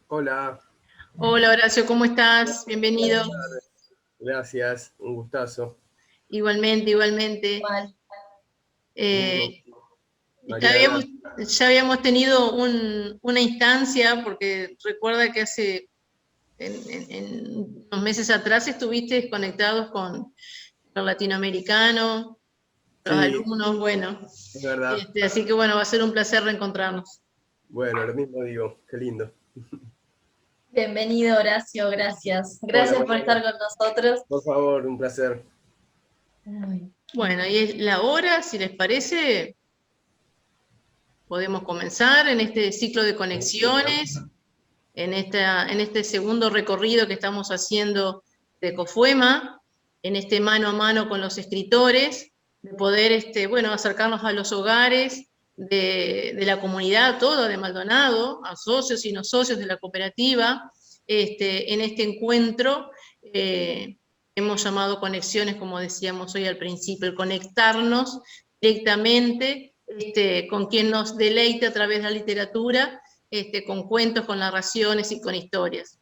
Hola, Hola Horacio, ¿cómo estás? buenas Bienvenido. tardes. Gracias, un gustazo. Igualmente, igualmente. Mal. Eh, ya Mariana, habíamos, ya habíamos tenido una instancia, porque recuerda que hace en unos meses atrás estuviste conectados con los latinoamericanos, los sí, alumnos, bueno, es verdad. así que bueno, va a ser un placer reencontrarnos. Bueno, lo mismo digo, qué lindo. Bienvenido, Horacio, gracias. Hola, Gracias por Mariana, estar con nosotros. por favor, un placer. Ay, Bueno, y es la hora, si les parece, podemos comenzar en este ciclo de Bueno, conexiones en este segundo recorrido que estamos haciendo de COFUEMA, en este mano a mano con los escritores, de poder bueno, acercarnos a los hogares de la comunidad toda de Maldonado, a socios y no socios de la cooperativa, en este encuentro hemos llamado conexiones, como decíamos hoy al principio, el conectarnos directamente con quien nos deleite a través de la literatura, con cuentos, con narraciones y con historias.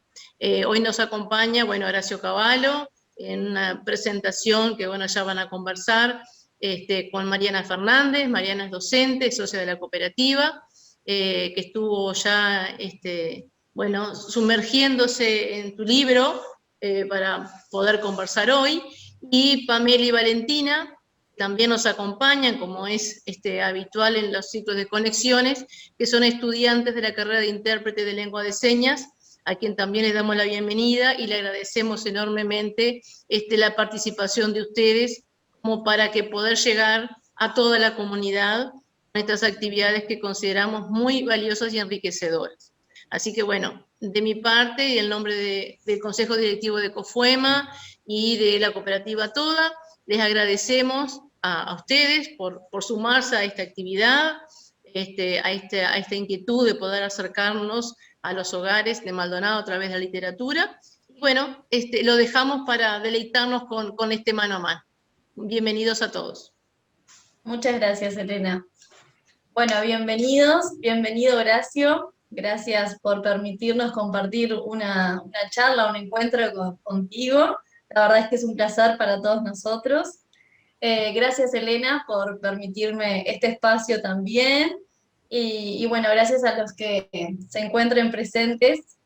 Hoy nos acompaña, bueno, Horacio Cavallo, en una presentación que, bueno, ya van a conversar, con Mariana Fernández. Mariana es docente, socia de la cooperativa, que estuvo ya, bueno, sumergiéndose en tu libro para poder conversar hoy, y Pamela y Valentina también nos acompañan, como es habitual en los ciclos de conexiones, que son estudiantes de la carrera de intérprete de lengua de señas, a quien también les damos la bienvenida y le agradecemos enormemente la participación de ustedes como para que poder llegar a toda la comunidad con estas actividades que consideramos muy valiosas y enriquecedoras. Así que bueno, de mi parte y en nombre del Consejo Directivo de COFUEMA y de la cooperativa toda, les agradecemos a ustedes por sumarse a esta actividad, a esta inquietud de poder acercarnos a los hogares de Maldonado a través de la literatura. Y bueno, lo dejamos para deleitarnos con este mano a mano. Bienvenidos a todos. muchas gracias, Elena. Bueno, bienvenidos, bienvenido, Horacio. Gracias por permitirnos compartir una charla, un encuentro contigo. La verdad es que es un placer para todos nosotros. Gracias, Elena, por permitirme este espacio también. Y bueno, gracias a los que se encuentren presentes.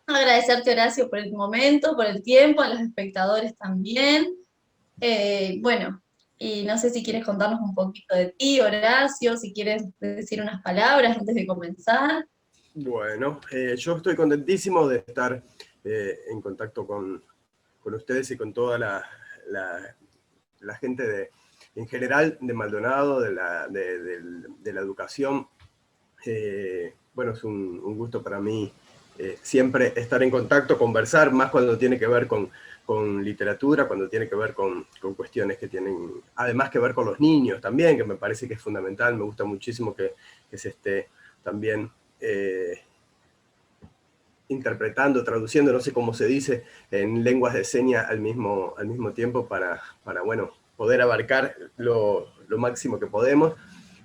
Agradecerte, Horacio, por el momento, por el tiempo, a los espectadores también. Bueno, y no sé si quieres contarnos un poquito de ti, Horacio, si quieres decir unas palabras antes de comenzar. bueno, yo estoy contentísimo de estar en contacto con ustedes y con toda la gente en general de Maldonado, de la educación. Bueno, es un gusto para mí siempre estar en contacto, conversar, más cuando tiene que ver con literatura, cuando tiene que ver con cuestiones que tienen, además que ver con los niños también, que me parece que es fundamental. Me gusta muchísimo que se esté también interpretando, traduciendo, no sé cómo se dice, en lenguas de señas al mismo tiempo para bueno, poder abarcar lo máximo que podemos.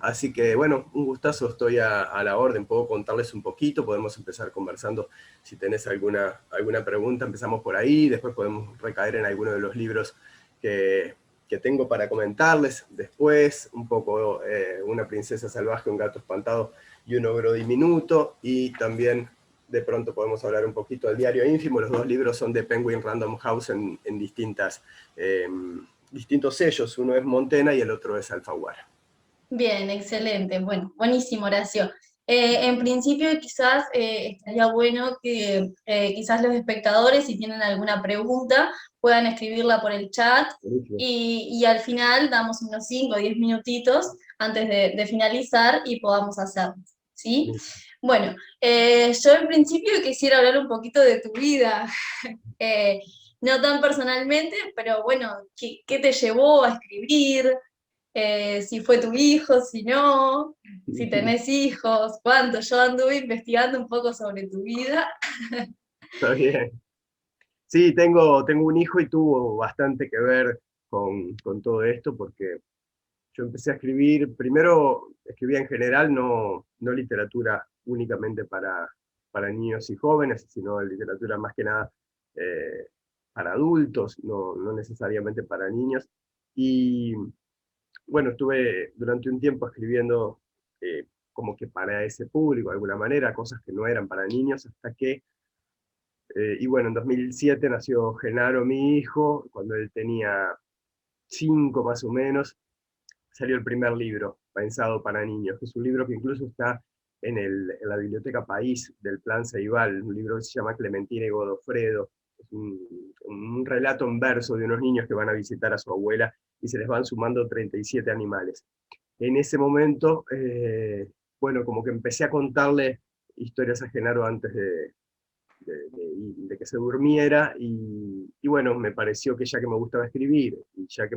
Así que bueno, un gustazo, estoy a la orden, puedo contarles un poquito, podemos empezar conversando si tenés alguna pregunta, empezamos por ahí, después podemos recaer en alguno de los libros que tengo para comentarles, después un poco Una princesa salvaje, un gato espantado y un ogro diminuto, y también de pronto podemos hablar un poquito del diario ínfimo. Los dos libros son de Penguin Random House en distintos sellos, uno es Montena y el otro es Alfaguara. Bien, excelente. Bueno, buenísimo, Horacio. En principio, quizás estaría bueno que quizás los espectadores, si tienen alguna pregunta, puedan escribirla por el chat y al final damos unos 5 o 10 minutitos antes de finalizar y podamos hacerlo. ¿Sí? Bueno, yo en principio quisiera hablar un poquito de tu vida. Eh, no tan personalmente, pero bueno, ¿qué te llevó a escribir? Si fue tu hijo, si no, si tenés hijos, cuánto. Yo anduve investigando un poco sobre tu vida. Está bien. Sí, tengo un hijo y tuvo bastante que ver con todo esto, porque yo empecé a escribir, primero escribía en general, no literatura únicamente para niños y jóvenes, sino literatura más que nada para adultos, no necesariamente para niños. Y bueno, estuve durante un tiempo escribiendo como que para ese público, de alguna manera, cosas que no eran para niños, hasta que, y bueno, en 2007 nació Genaro, mi hijo. Cuando él tenía 5 más o menos, salió el primer libro pensado para niños, que es un libro que incluso está en la Biblioteca País del Plan Ceibal, un libro que se llama Clementina y Godofredo. Es un relato en verso de unos niños que van a visitar a su abuela y se les van sumando 37 animales. En ese momento, bueno, como que empecé a contarle historias a Genaro antes de que se durmiera, y bueno, me pareció que ya que me gustaba escribir, y ya que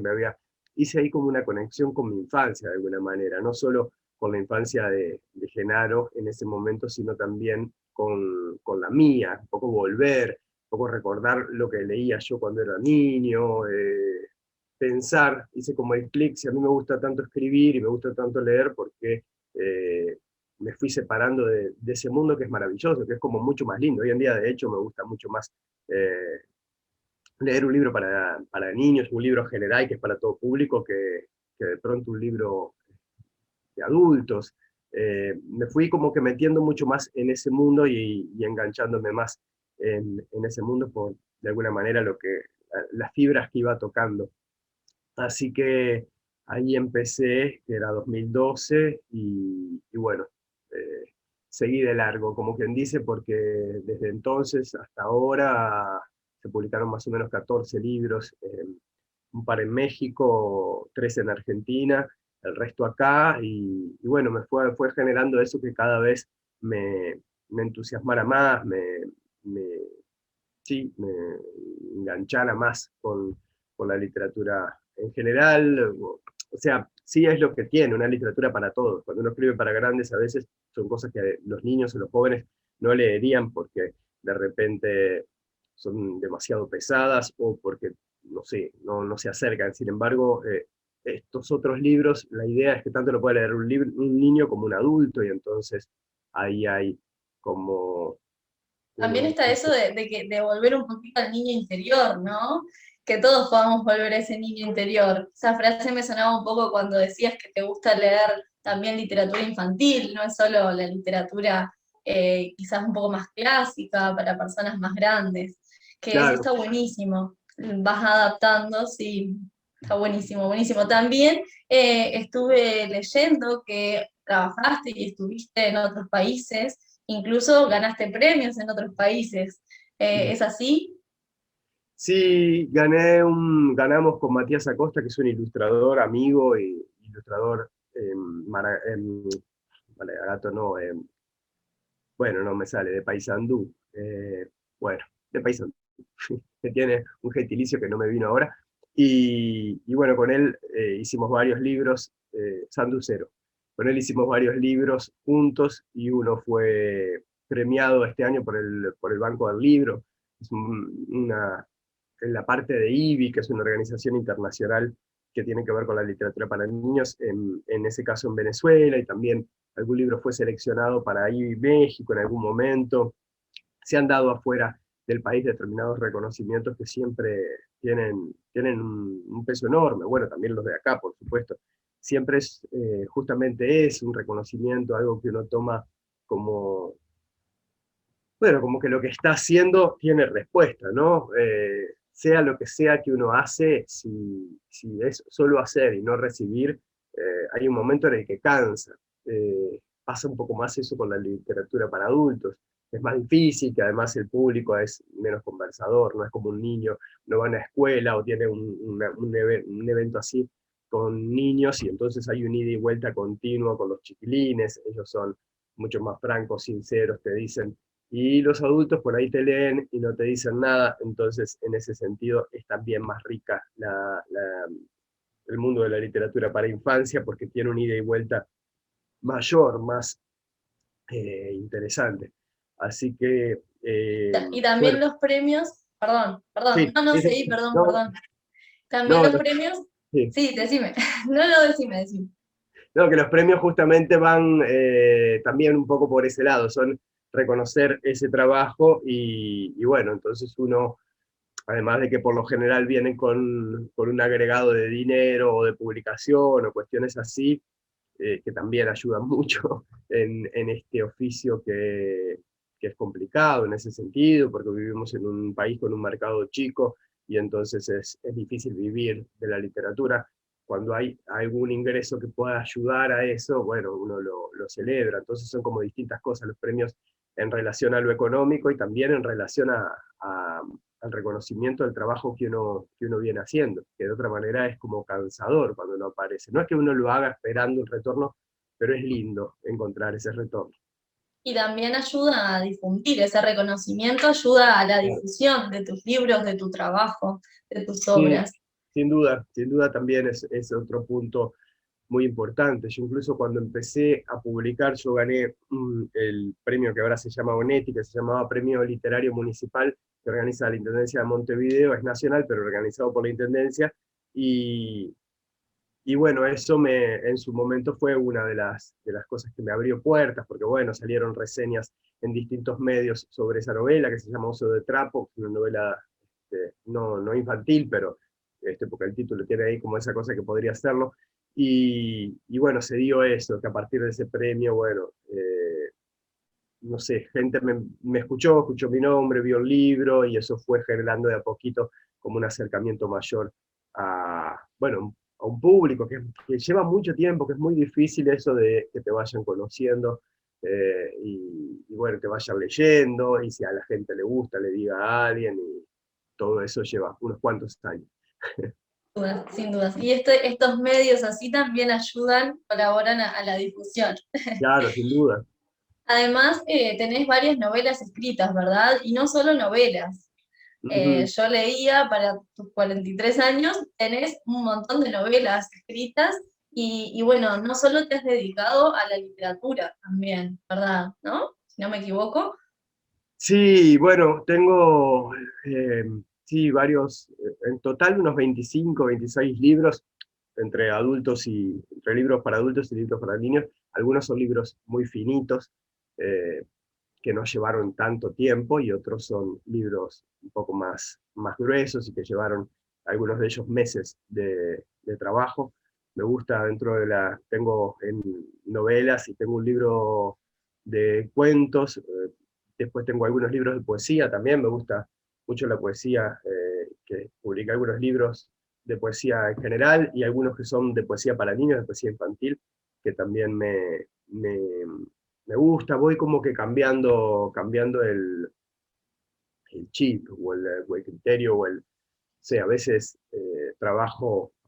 hice ahí como una conexión con mi infancia de alguna manera, no solo con la infancia de Genaro en ese momento, sino también con la mía, un poco volver, un poco recordar lo que leía yo cuando era niño, pensar, hice como el clic, si a mí me gusta tanto escribir y me gusta tanto leer, porque me fui separando de ese mundo que es maravilloso, que es como mucho más lindo. Hoy en día, de hecho, me gusta mucho más leer un libro para niños, un libro general que es para todo público, que de pronto un libro de adultos. Me fui como que metiendo mucho más en ese mundo y enganchándome más en ese mundo por, de alguna manera, las fibras que iba tocando. Así que ahí empecé, que era 2012, y bueno, seguí de largo, como quien dice, porque desde entonces hasta ahora se publicaron más o menos 14 libros, un par en México, 3 en Argentina, el resto acá, y bueno, fue generando eso que cada vez me entusiasmara más, sí, me enganchara más con la literatura en general. O sea, sí es lo que tiene, una literatura para todos. Cuando uno escribe para grandes, a veces son cosas que los niños o los jóvenes no leerían porque de repente son demasiado pesadas o porque, no sé, no se acercan. Sin embargo, estos otros libros, la idea es que tanto lo puede leer un niño como un adulto, y entonces ahí hay como También uno. está eso de volver un poquito al niño interior, ¿no? Que todos podamos volver a ese niño interior. Esa frase me sonaba un poco cuando decías que te gusta leer también literatura infantil, no es solo la literatura quizás un poco más clásica para personas más grandes, que eso Claro. está buenísimo. Vas adaptando, sí, está buenísimo, buenísimo. También estuve leyendo que trabajaste y estuviste en otros países. Incluso ganaste premios en otros países. ¿Es así? Sí, ganamos con Matías Acosta, que es un ilustrador, amigo, y ilustrador Maragato, no, bueno, no me sale, de Paysandú, bueno, de Paysandú, que tiene un gentilicio que no me vino ahora, y bueno, con él hicimos varios libros, Sanducero, con él hicimos varios libros juntos, y uno fue premiado este año por el Banco del Libro. Es en la parte de IBI, que es una organización internacional que tiene que ver con la literatura para niños, en ese caso en Venezuela, y también algún libro fue seleccionado para IBI México en algún momento. Se han dado afuera del país determinados reconocimientos que siempre tienen un peso enorme, bueno, también los de acá, por supuesto. Siempre justamente es un reconocimiento, algo que uno toma como, bueno, como que lo que está haciendo tiene respuesta, ¿no? Sea lo que sea que uno hace, si es solo hacer y no recibir, hay un momento en el que cansa. Pasa un poco más eso con la literatura para adultos. Es más difícil, que además el público es menos conversador, no es como un niño, no va a una escuela o tiene un evento así con niños, y entonces hay un ida y vuelta continuo con los chiquilines, ellos son mucho más francos, sinceros, te dicen, y los adultos por ahí te leen y no te dicen nada. Entonces en ese sentido es también más rica el mundo de la literatura para infancia, porque tiene un ida y vuelta mayor, más interesante. Así que, Y también bueno, los premios, perdón, sí, no, sí, seguí, sí, perdón. También no, los premios, sí. sí, decime, decime. No, que los premios justamente van también un poco por ese lado, son reconocer ese trabajo, y bueno, entonces uno, además de que por lo general vienen con un agregado de dinero o de publicación o cuestiones así, que también ayudan mucho en este oficio que es complicado en ese sentido, porque vivimos en un país con un mercado chico, y entonces es difícil vivir de la literatura. Cuando hay algún ingreso que pueda ayudar a eso, bueno, uno lo celebra. Entonces son como distintas cosas los premios en relación a lo económico, y también en relación al reconocimiento del trabajo que uno viene haciendo, que de otra manera es como cansador cuando no aparece. No es que uno lo haga esperando un retorno, pero es lindo encontrar ese retorno. Y también ayuda a difundir, ese reconocimiento ayuda a la difusión de tus libros, de tu trabajo, de tus Sí, obras. sin duda también es otro punto muy importante. Yo incluso cuando empecé a publicar, yo gané el premio que ahora se llama Bonetti, que se llamaba Premio Literario Municipal, que organiza la Intendencia de Montevideo, es nacional, pero organizado por la Intendencia, y, y bueno, eso en su momento fue una de las cosas que me abrió puertas, porque bueno, salieron reseñas en distintos medios sobre esa novela, que se llama Oso de Trapo, una novela no infantil, pero porque el título tiene ahí como esa cosa que podría serlo, y bueno, se dio eso, que a partir de ese premio, bueno, no sé, gente me escuchó mi nombre, vio el libro, y eso fue generando de a poquito como un acercamiento mayor bueno, a un público que lleva mucho tiempo, que es muy difícil eso de que te vayan conociendo, y bueno, te vayan leyendo, y si a la gente le gusta, le diga a alguien, y todo eso lleva unos cuantos años. Sin dudas. Y estos medios así también ayudan, colaboran a la difusión. Claro, sin duda. Además, tenés varias novelas escritas, ¿verdad? Y no solo novelas. Ujú. Yo leía para tus 43 años, tenés un montón de novelas escritas y bueno, no solo te has dedicado a la literatura también, ¿verdad? ¿No? Si no me equivoco. Sí, bueno, tengo sí, varios, en total unos 25, 26 libros, entre libros para adultos y libros para niños. Algunos son libros muy finitos, eh, que no llevaron tanto tiempo, y otros son libros un poco más gruesos y que llevaron algunos de ellos meses de trabajo. Me gusta tengo en novelas, y tengo un libro de cuentos, después tengo algunos libros de poesía también. Me gusta mucho la poesía, que publiqué algunos libros de poesía en general, y algunos que son de poesía para niños, de poesía infantil, que también me gusta. Voy como que cambiando el chip, o el criterio, a veces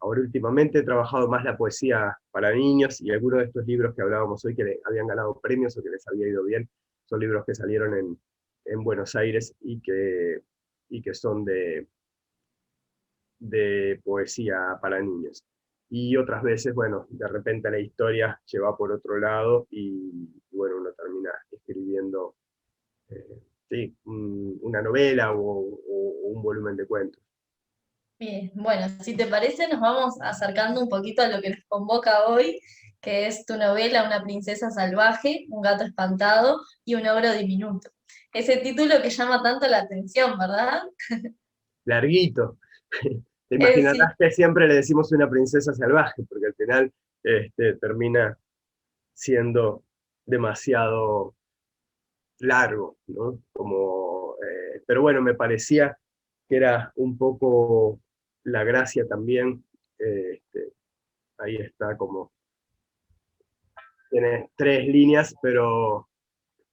ahora últimamente he trabajado más la poesía para niños, y algunos de estos libros que hablábamos hoy, que habían ganado premios o que les había ido bien, son libros que salieron en Buenos Aires, y que son de poesía para niños. Y otras veces, bueno, de repente la historia lleva por otro lado, y bueno, uno termina escribiendo, sí, una novela, o un volumen de cuentos. Bien, bueno, si te parece, nos vamos acercando un poquito a lo que nos convoca hoy, que es tu novela Una princesa salvaje, un gato espantado y un ogro diminuto. Ese título que llama tanto la atención, ¿verdad? Larguito. Te Sí, imaginarás que siempre le decimos una princesa salvaje, porque al final termina siendo demasiado largo, ¿no? Pero bueno, me parecía que era un poco la gracia también. Ahí está, como tiene 3 líneas, pero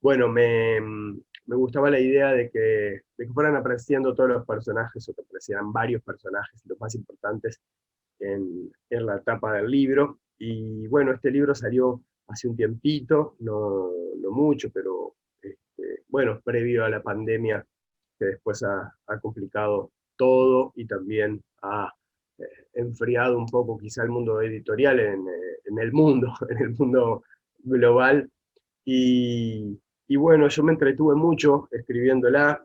bueno, me gustaba la idea de que fueran apareciendo todos los personajes, o que aparecieran varios personajes, los más importantes, en la etapa del libro. Y bueno, este libro salió hace un tiempito, no mucho, pero bueno, previo a la pandemia, que después ha complicado todo, y también ha enfriado un poco quizá el mundo editorial en el mundo, en el mundo global. Y bueno, yo me entretuve mucho escribiéndola.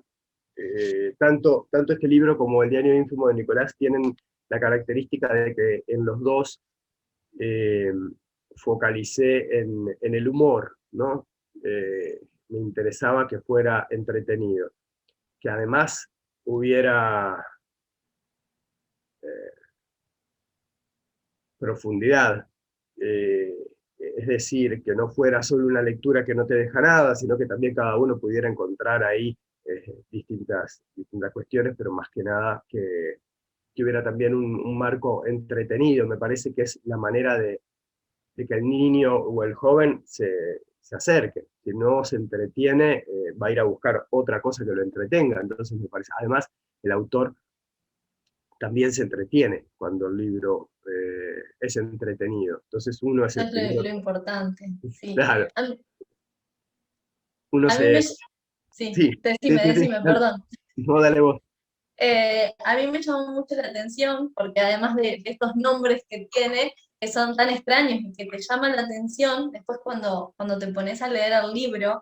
Tanto este libro como el Diario Ínfimo de Nicolás tienen la característica de que en los dos eh, focalicé en el humor, ¿no? me interesaba que fuera entretenido, que además hubiera profundidad, es decir, que no fuera solo una lectura que no te deja nada, sino que también cada uno pudiera encontrar ahí distintas cuestiones, pero más que nada que hubiera también un marco entretenido. Me parece que es la manera de que el niño o el joven se acerque. Si no se entretiene, va a ir a buscar otra cosa que lo entretenga. Entonces me parece, además, el autor también se entretiene cuando el libro es entretenido. Entonces uno es Eso el es primero. lo importante, sí. Claro, A mí, uno a mí me... se... Sí, Sí, sí, sí, sí, decime, dale, perdón. no, dale vos. A mí me llamó mucho la atención porque además de estos nombres que tiene, que son tan extraños y que te llaman la atención, después cuando te pones a leer el libro,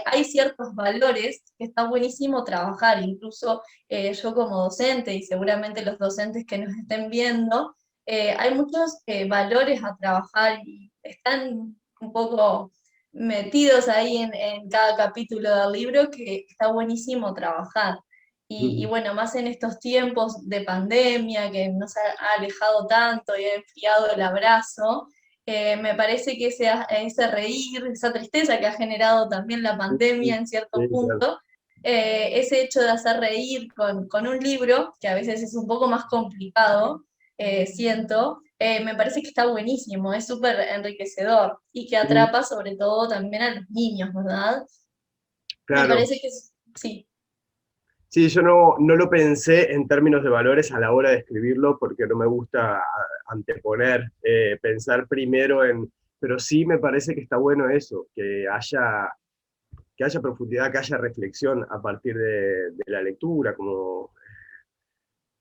hay ciertos valores que está buenísimo trabajar, incluso yo como docente y seguramente los docentes que nos estén viendo, hay muchos valores a trabajar y están un poco metidos ahí en cada capítulo del libro que está buenísimo trabajar. Y Ujú. bueno, más en estos tiempos de pandemia que nos ha alejado tanto y ha enfriado el abrazo, me parece que ese reír, esa tristeza que ha generado también la Sí, sí, pandemia en cierto sí, claro. punto, ese hecho de hacer reír con un libro, que a veces es un poco más complicado, siento, me parece que está buenísimo, es súper enriquecedor y que Sí, atrapa sobre todo también a los niños, ¿verdad? Me claro. parece que sí. Sí, yo no lo pensé en términos de valores a la hora de escribirlo porque no me gusta anteponer, pensar primero en, pero sí me parece que está bueno eso, que haya profundidad, que haya reflexión a partir de la lectura, como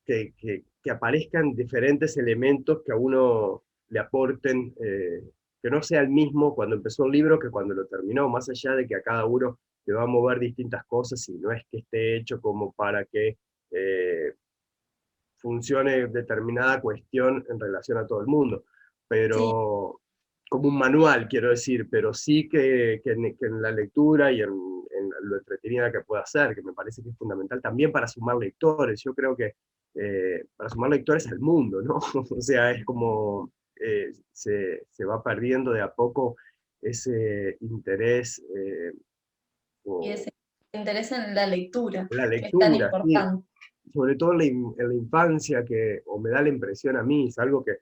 que aparezcan diferentes elementos que a uno le aporten, que no sea el mismo cuando empezó el libro que cuando lo terminó, más allá de que a cada uno le va a mover distintas cosas y no es que esté hecho como para que eh, funcione determinada cuestión en relación a todo el mundo, Sí, pero como un manual, quiero decir, pero sí que en la lectura y en lo entretenida que pueda ser, que me parece que es fundamental también para sumar lectores. Yo creo que para sumar lectores al mundo, ¿no? O sea, es como se va perdiendo de a poco ese interés y o ese interés en la lectura, la que es tan lectura, sí, importante. sobre todo en la infancia, o me da la impresión a mí, es algo que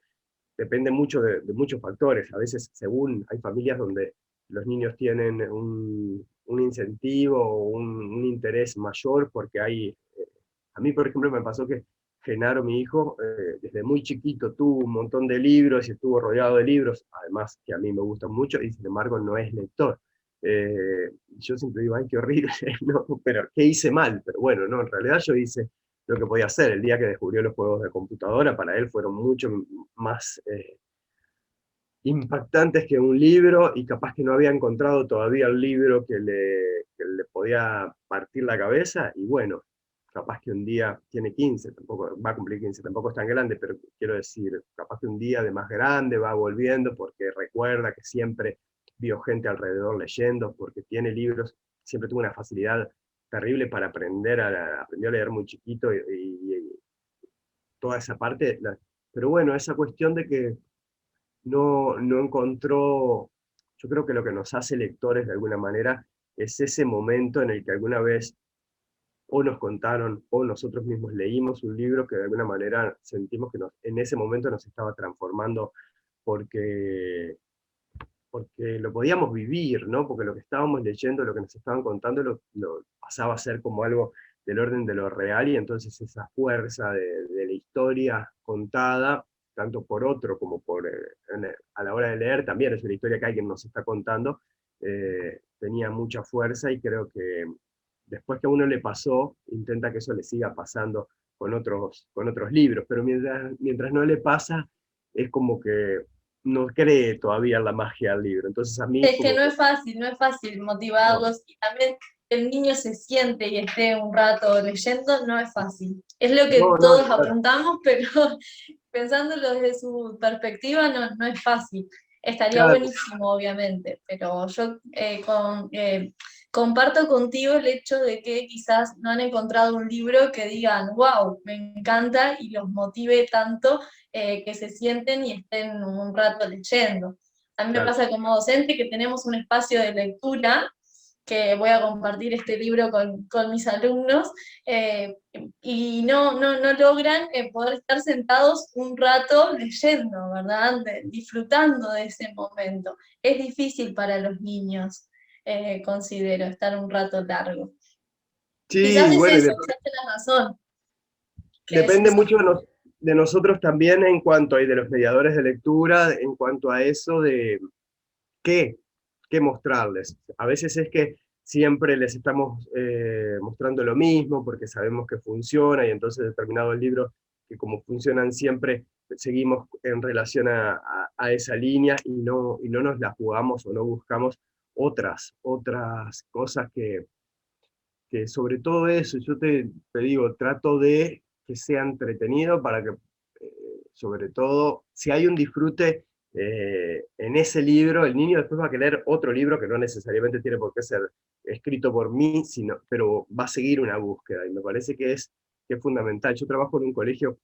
depende mucho de muchos factores. A veces, según hay familias donde los niños tienen un incentivo o un interés mayor porque a mí, por ejemplo, me pasó que Genaro, mi hijo, desde muy chiquito tuvo un montón de libros y estuvo rodeado de libros, además que a mí me gustan mucho, y sin embargo no es lector. Yo siempre digo, ay, qué horrible, ¿no? Pero ¿qué hice mal? Pero bueno, no, en realidad yo hice lo que podía hacer. El día que descubrió los juegos de computadora, para él fueron mucho más impactantes que un libro, y capaz que no había encontrado todavía el libro que le podía partir la cabeza, y bueno, capaz que un día tiene 15, tampoco va a cumplir 15, tampoco es tan grande, pero quiero decir, capaz que un día de más grande va volviendo porque recuerda que siempre vio gente alrededor leyendo, porque tiene libros, siempre tuvo una facilidad terrible para aprendió a leer muy chiquito y toda esa parte, pero bueno, esa cuestión de que no encontró, yo creo que lo que nos hace lectores de alguna manera es ese momento en el que alguna vez o nos contaron o nosotros mismos leímos un libro que de alguna manera sentimos que en ese momento nos estaba transformando porque, porque lo podíamos vivir, ¿no? Porque lo que estábamos leyendo, lo que nos estaban contando, lo pasaba a ser como algo del orden de lo real, y entonces esa fuerza de la historia contada, tanto por otro como a la hora de leer, también es una historia que alguien nos está contando, tenía mucha fuerza, y creo que después que a uno le pasó, intenta que eso le siga pasando con otros libros, pero mientras no le pasa, es como que no cree todavía en la magia del libro. Entonces a mí Es que como que no es fácil no, motivarlos y también que el niño se siente y esté un rato leyendo, no es fácil. Es lo que no, todos claro. apuntamos, pero pensándolo desde su perspectiva no es fácil. estaría Claro, buenísimo, obviamente, pero yo comparto contigo el hecho de que quizás no han encontrado un libro que digan, wow, me encanta y los motive tanto que se sienten y estén un rato leyendo. A mí me claro. pasa como docente que tenemos un espacio de lectura, que voy a compartir este libro con mis alumnos, y no logran poder estar sentados un rato leyendo, ¿verdad? Disfrutando de ese momento. Es difícil para los niños, considero, estar un rato largo. Quizás Sí, es bueno, y eso, quizás tenés razón, que depende decís, mucho de nosotros también en cuanto a, y de los mediadores de lectura, en cuanto a eso de qué, qué mostrarles. A veces es que siempre les estamos mostrando lo mismo porque sabemos que funciona y entonces determinados libros que como funcionan siempre seguimos en relación a esa línea y no nos la jugamos o no buscamos otras cosas que sobre todo eso, yo te digo, trato de que sea entretenido para que, sobre todo, si hay un disfrute en ese libro, el niño después va a querer otro libro que no necesariamente tiene por qué ser escrito por mí, pero va a seguir una búsqueda, y me parece que es fundamental. Yo trabajo en un colegio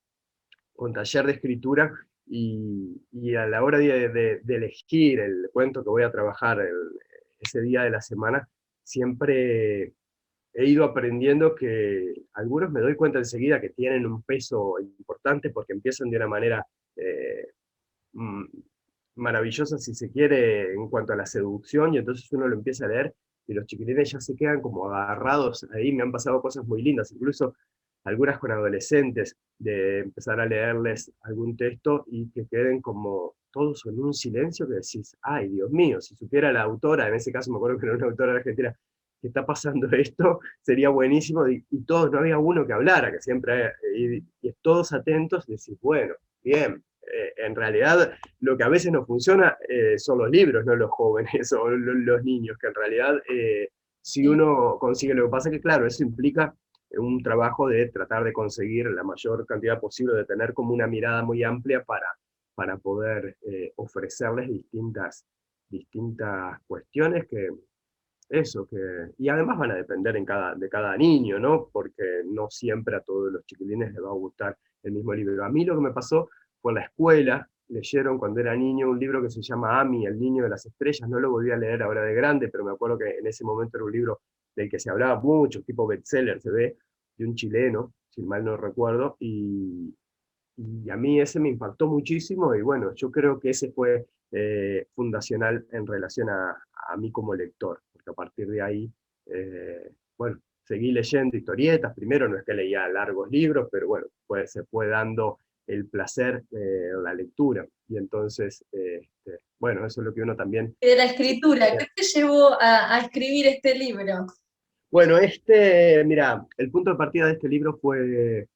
con taller de escritura, y a la hora de elegir el cuento que voy a trabajar ese día de la semana, siempre he ido aprendiendo que algunos me doy cuenta enseguida que tienen un peso importante porque empiezan de una manera eh, mm, maravillosa, si se quiere, en cuanto a la seducción, y entonces uno lo empieza a leer y los chiquilines ya se quedan como agarrados ahí. Me han pasado cosas muy lindas, incluso algunas con adolescentes, de empezar a leerles algún texto y que queden como todos en un silencio que decís, ay, Dios mío, si supiera la autora, en ese caso me acuerdo que era una autora argentina, que está pasando esto, sería buenísimo, y todos, no había uno que hablara, que siempre, y todos atentos, decís, bueno, bien, en realidad lo que a veces no funciona son los libros, no los jóvenes o los niños, que en realidad si sí. uno consigue, lo que pasa es que claro, eso implica un trabajo de tratar de conseguir la mayor cantidad posible, de tener como una mirada muy amplia para poder ofrecerles distintas cuestiones y además van a depender de cada niño, ¿no? Porque no siempre a todos los chiquilines les va a gustar el mismo libro. A mí lo que me pasó fue en la escuela, leyeron cuando era niño un libro que se llama Ami, el niño de las estrellas, no lo volví a leer ahora de grande, pero me acuerdo que en ese momento era un libro del que se hablaba mucho, tipo bestseller, se ve, de un chileno, si mal no recuerdo, y a mí ese me impactó muchísimo, y bueno, yo creo que ese fue fundacional en relación a mí como lector, porque a partir de ahí, bueno, seguí leyendo historietas, primero no es que leía largos libros, pero bueno, pues se fue dando el placer la lectura, y entonces, bueno, eso es lo que uno también... De la escritura, ¿qué te llevó a escribir este libro? Bueno, mira, el punto de partida de este libro fue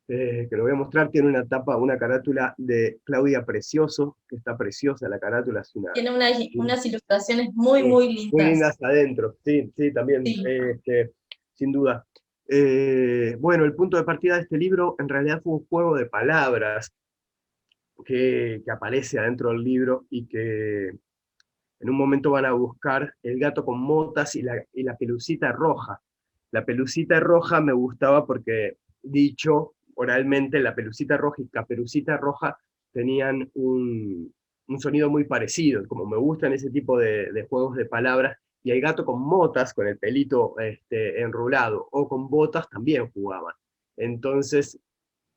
que lo voy a mostrar, tiene una tapa, una carátula de Claudia Precioso, que está preciosa la carátula, es una... Tiene unas ilustraciones muy, Sí, muy muy lindas. lindas adentro, sí, sí, también, Sí. sin duda. Bueno, el punto de partida de este libro en realidad fue un juego de palabras que aparece adentro del libro y que en un momento van a buscar el gato con motas y la pelucita roja. La pelucita roja me gustaba porque, dicho oralmente, la pelucita roja y caperucita roja tenían un sonido muy parecido, como me gustan ese tipo de juegos de palabras, y el gato con motas, con el pelito enrulado, o con botas, también jugaban. Entonces,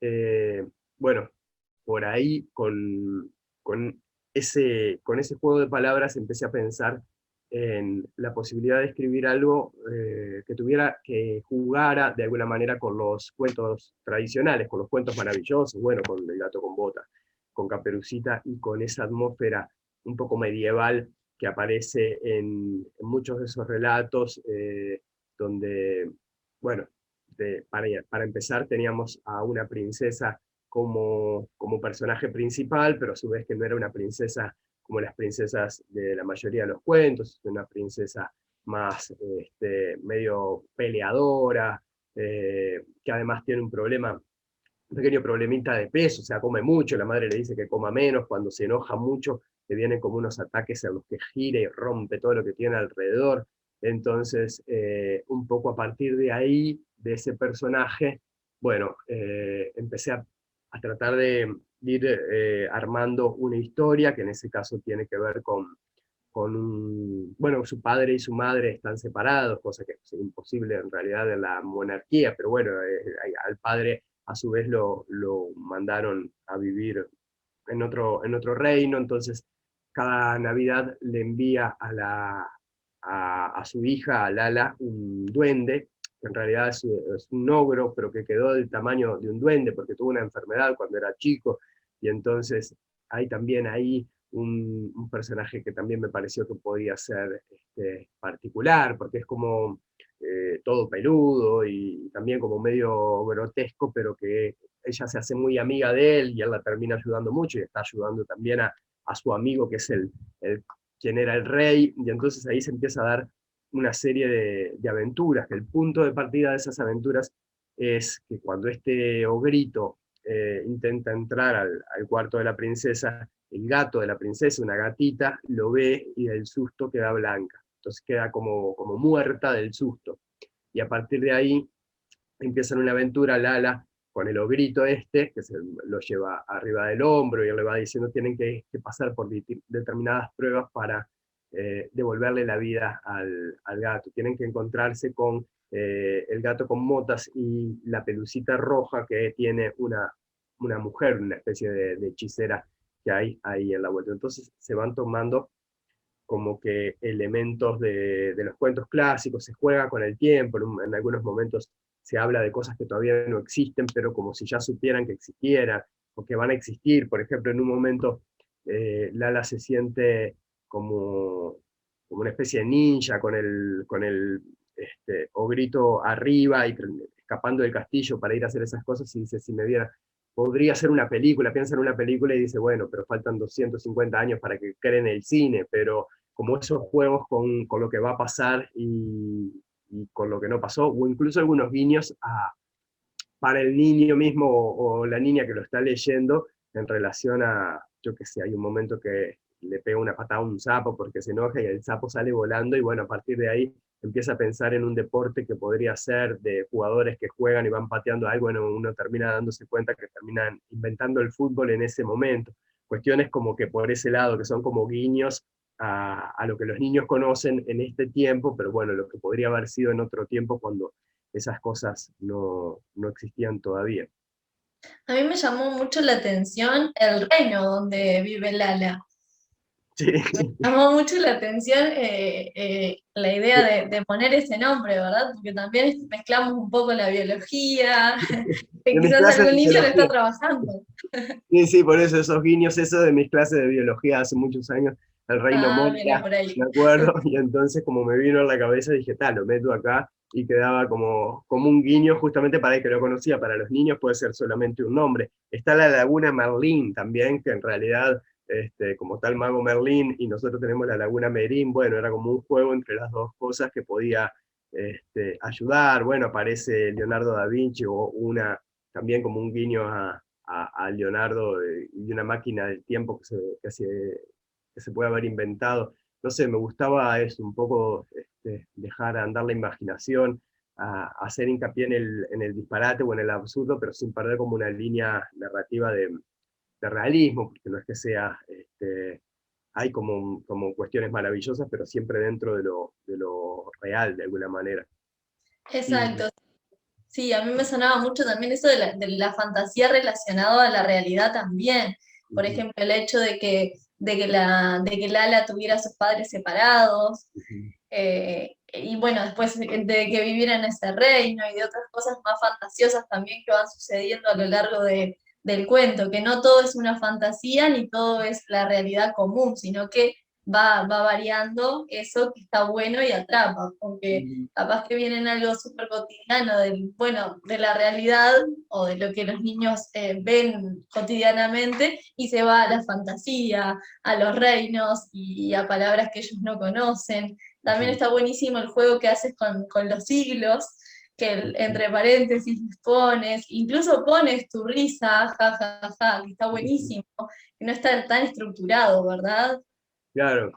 eh, bueno, por ahí con con ese juego de palabras empecé a pensar en la posibilidad de escribir algo que jugara de alguna manera con los cuentos tradicionales, con los cuentos maravillosos, bueno, con el gato con botas, con Caperucita, y con esa atmósfera un poco medieval que aparece en muchos de esos relatos, donde, bueno, para empezar teníamos a una princesa como personaje principal, pero a su vez que no era una princesa como las princesas de la mayoría de los cuentos, una princesa más medio peleadora, que además tiene un problema pequeño problemita de peso, o sea, come mucho, la madre le dice que coma menos, cuando se enoja mucho, le vienen como unos ataques en los que gira y rompe todo lo que tiene alrededor. Entonces, un poco a partir de ahí, de ese personaje, bueno, empecé a tratar de ir armando una historia, que en ese caso tiene que ver bueno, su padre y su madre están separados, cosa que es imposible en realidad en la monarquía, pero bueno, al padre a su vez lo mandaron a vivir en otro reino, entonces cada Navidad le envía a su hija, a Lala, un duende, que en realidad es un ogro, pero que quedó del tamaño de un duende porque tuvo una enfermedad cuando era chico, y entonces hay también ahí un personaje que también me pareció que podía ser particular, porque es como todo peludo y también como medio grotesco, pero que ella se hace muy amiga de él y él la termina ayudando mucho y está ayudando también a su amigo que es quien era el rey, y entonces ahí se empieza a dar una serie de aventuras, que el punto de partida de esas aventuras es que cuando este ogrito intenta entrar al cuarto de la princesa, el gato de la princesa, una gatita, lo ve y del susto queda blanca. Entonces queda como muerta del susto. Y a partir de ahí empiezan una aventura Lala con el ogrito que lo lleva arriba del hombro y él le va diciendo tienen que pasar por determinadas pruebas para devolverle la vida al gato. Tienen que encontrarse con el gato con motas y la pelucita roja que tiene una mujer, una especie de hechicera que hay ahí en la vuelta. Entonces se van tomando como que elementos de los cuentos clásicos, se juega con el tiempo, en algunos momentos se habla de cosas que todavía no existen, pero como si ya supieran que existieran, o que van a existir. Por ejemplo, en un momento Lala se siente como una especie de ninja con el ogrito arriba y escapando del castillo para ir a hacer esas cosas, y dice, si me viera, podría ser una película, piensa en una película y dice, bueno, pero faltan 250 años para que creen el cine, pero como esos juegos con lo que va a pasar y con lo que no pasó, o incluso algunos guiños para el niño mismo o la niña que lo está leyendo en relación a, yo qué sé, hay un momento que le pega una patada a un sapo porque se enoja y el sapo sale volando y bueno, a partir de ahí empieza a pensar en un deporte que podría ser de jugadores que juegan y van pateando algo, bueno, uno termina dándose cuenta que terminan inventando el fútbol en ese momento. Cuestiones como que por ese lado, que son como guiños a lo que los niños conocen en este tiempo, pero bueno, lo que podría haber sido en otro tiempo cuando esas cosas no existían todavía. A mí me llamó mucho la atención el reino donde vive Lala. Sí. Me llamó mucho la atención la idea de poner ese nombre, ¿verdad? Porque también mezclamos un poco la biología, que De mis quizás clases de algún niño lo está biología. trabajando. Sí, sí, por eso esos guiños, eso de mis clases de biología hace muchos años, el reino Ah, mira, Moria, por ahí. me acuerdo, y entonces como me vino en la cabeza dije, tal, lo meto acá, y quedaba como un guiño justamente para el que lo conocía, para los niños puede ser solamente un nombre. Está la Laguna Merlín también, que en realidad, como está el mago Merlín, y nosotros tenemos la Laguna Merín, bueno, era como un juego entre las dos cosas que podía ayudar. Bueno, aparece Leonardo da Vinci, o también como un guiño a Leonardo y una máquina del tiempo que se puede haber inventado. No sé, me gustaba eso, un poco dejar andar la imaginación, hacer hincapié en el disparate o en el absurdo, pero sin perder como una línea narrativa de realismo, porque no es que sea, hay como cuestiones maravillosas, pero siempre dentro de lo real, de alguna manera. Y, Exacto. Sí, a mí me sonaba mucho también eso de la fantasía relacionada a la realidad también. Por ujú, ejemplo, el hecho de que Lala tuviera a sus padres separados, ujú, y bueno, después de que viviera en ese reino y de otras cosas más fantasiosas también que van sucediendo a lo largo del cuento, que no todo es una fantasía ni todo es la realidad común, sino que va variando eso que está bueno y atrapa, porque ujú, capaz que viene en algo súper cotidiano bueno, de la realidad o de lo que los niños ven cotidianamente y se va a la fantasía, a los reinos y a palabras que ellos no conocen. También ujú. está buenísimo el juego que haces con los siglos, que entre paréntesis pones, incluso pones tu risa, ja, ja, ja, que está buenísimo, que no está tan estructurado, ¿verdad? Claro.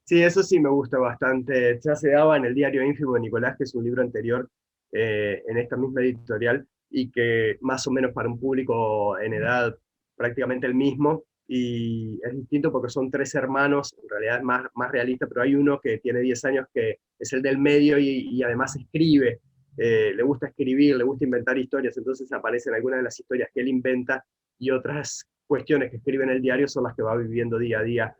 Sí, eso sí me gusta bastante. Ya se daba en el diario Ínfimo de Nicolás, que es un libro anterior en esta misma editorial, y que más o menos para un público en edad prácticamente el mismo, y es distinto porque son tres hermanos, en realidad es más realista, pero hay uno que tiene 10 años que es el del medio y además escribe, le gusta escribir, le gusta inventar historias, entonces aparecen algunas de las historias que él inventa y otras cuestiones que escribe en el diario son las que va viviendo día a día.